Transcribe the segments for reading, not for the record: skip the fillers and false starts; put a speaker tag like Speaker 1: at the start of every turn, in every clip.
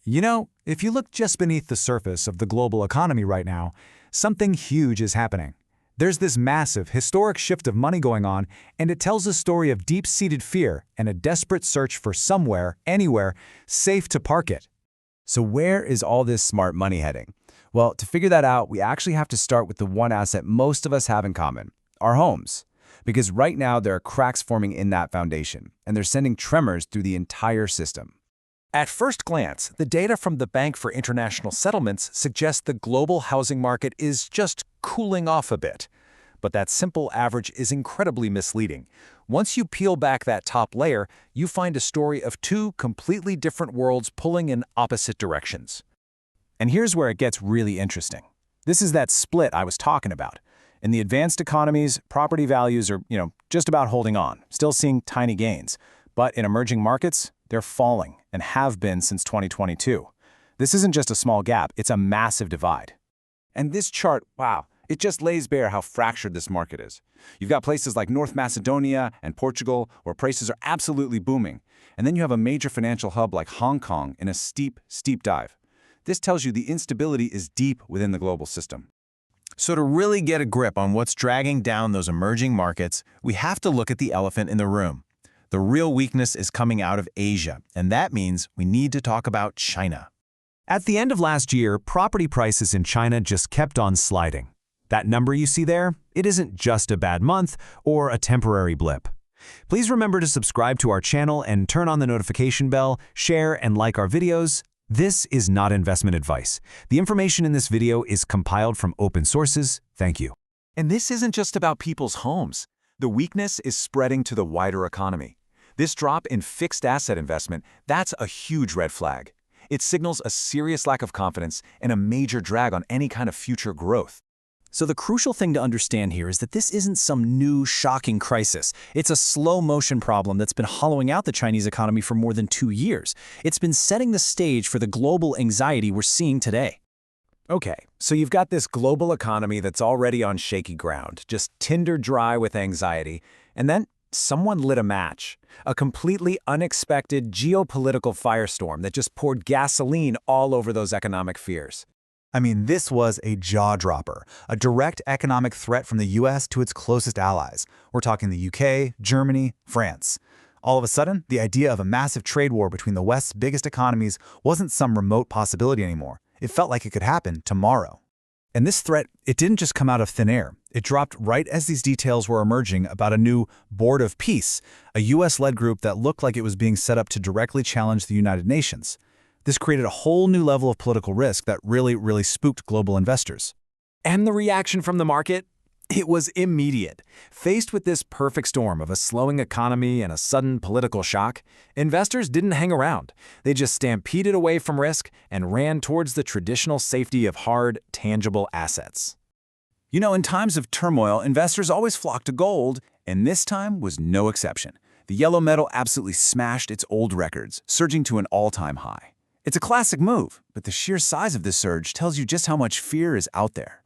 Speaker 1: You know, if you look just beneath the surface of the global economy right now, something huge is happening. There's this massive, historic shift of money going on, and it tells a story of deep-seated fear and a desperate search for somewhere, anywhere, safe to park it.
Speaker 2: So where is all this smart money heading? Well, to figure that out, we actually have to start with the one asset most of us have in common, our homes. Because right now there are cracks forming in that foundation, and they're sending tremors through the entire system.
Speaker 3: At first glance, the data from the Bank for International Settlements suggests the global housing market is just cooling off a bit. But that simple average is incredibly misleading. Once you peel back that top layer, you find a story of two completely different worlds pulling in opposite directions.
Speaker 2: And here's where it gets really interesting. This is that split I was talking about. In the advanced economies, property values are, just about holding on, still seeing tiny gains. But in emerging markets, they're falling and have been since 2022. This isn't just a small gap, it's a massive divide. And this chart, wow, it just lays bare how fractured this market is. You've got places like North Macedonia and Portugal where prices are absolutely booming. And then you have a major financial hub like Hong Kong in a steep, steep dive. This tells you the instability is deep within the global system. So to really get a grip on what's dragging down those emerging markets, we have to look at the elephant in the room. The real weakness is coming out of Asia, and that means we need to talk about China.
Speaker 1: At the end of last year, property prices in China just kept on sliding. That number you see there, it isn't just a bad month or a temporary blip. Please remember to subscribe to our channel and turn on the notification bell, share and like our videos. This is not investment advice. The information in this video is compiled from open sources. Thank you.
Speaker 3: And this isn't just about people's homes. The weakness is spreading to the wider economy. This drop in fixed asset investment, that's a huge red flag. It signals a serious lack of confidence and a major drag on any kind of future growth.
Speaker 4: So the crucial thing to understand here is that this isn't some new, shocking crisis. It's a slow-motion problem that's been hollowing out the Chinese economy for more than 2 years. It's been setting the stage for the global anxiety we're seeing today.
Speaker 3: Okay, so you've got this global economy that's already on shaky ground, just tinder dry with anxiety, and then someone lit a match. A completely unexpected geopolitical firestorm that just poured gasoline all over those economic fears.
Speaker 5: I mean, this was a jaw-dropper, a direct economic threat from the US to its closest allies. We're talking the UK, Germany, France. All of a sudden, the idea of a massive trade war between the West's biggest economies wasn't some remote possibility anymore. It felt like it could happen tomorrow. And this threat, it didn't just come out of thin air. It dropped right as these details were emerging about a new Board of Peace, a US-led group that looked like it was being set up to directly challenge the United Nations. This created a whole new level of political risk that really spooked global investors.
Speaker 3: And the reaction from the market? It was immediate. Faced with this perfect storm of a slowing economy and a sudden political shock, investors didn't hang around. They just stampeded away from risk and ran towards the traditional safety of hard, tangible assets.
Speaker 2: You know, in times of turmoil, investors always flock to gold, and this time was no exception. The yellow metal absolutely smashed its old records, surging to an all-time high. It's a classic move, but the sheer size of this surge tells you just how much fear is out there.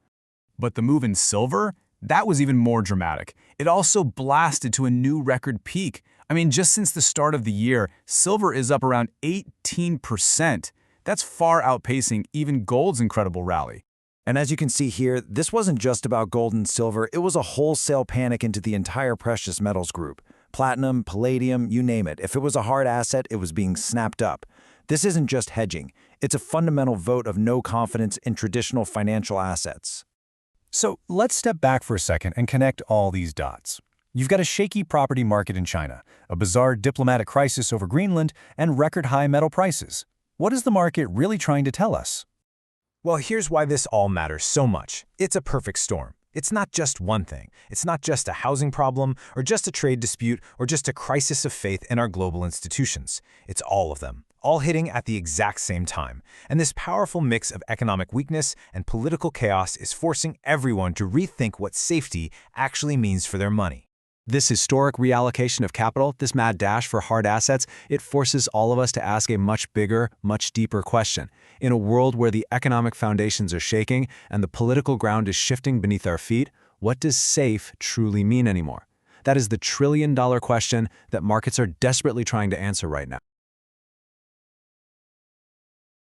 Speaker 6: But the move in silver? That was even more dramatic. It also blasted to a new record peak. I mean, just since the start of the year, silver is up around 18%. That's far outpacing even gold's incredible rally.
Speaker 3: And as you can see here, this wasn't just about gold and silver, it was a wholesale panic into the entire precious metals group. Platinum, palladium, you name it. If it was a hard asset, it was being snapped up. This isn't just hedging. It's a fundamental vote of no confidence in traditional financial assets.
Speaker 1: So let's step back for a second and connect all these dots. You've got a shaky property market in China, a bizarre diplomatic crisis over Greenland, and record-high metal prices. What is the market really trying to tell us?
Speaker 7: Well, here's why this all matters so much. It's a perfect storm. It's not just one thing. It's not just a housing problem, or just a trade dispute, or just a crisis of faith in our global institutions. It's all of them, all hitting at the exact same time. And this powerful mix of economic weakness and political chaos is forcing everyone to rethink what safety actually means for their money.
Speaker 3: This historic reallocation of capital, this mad dash for hard assets, it forces all of us to ask a much bigger, much deeper question. In a world where the economic foundations are shaking and the political ground is shifting beneath our feet, what does safe truly mean anymore? That is the trillion-dollar question that markets are desperately trying to answer right now.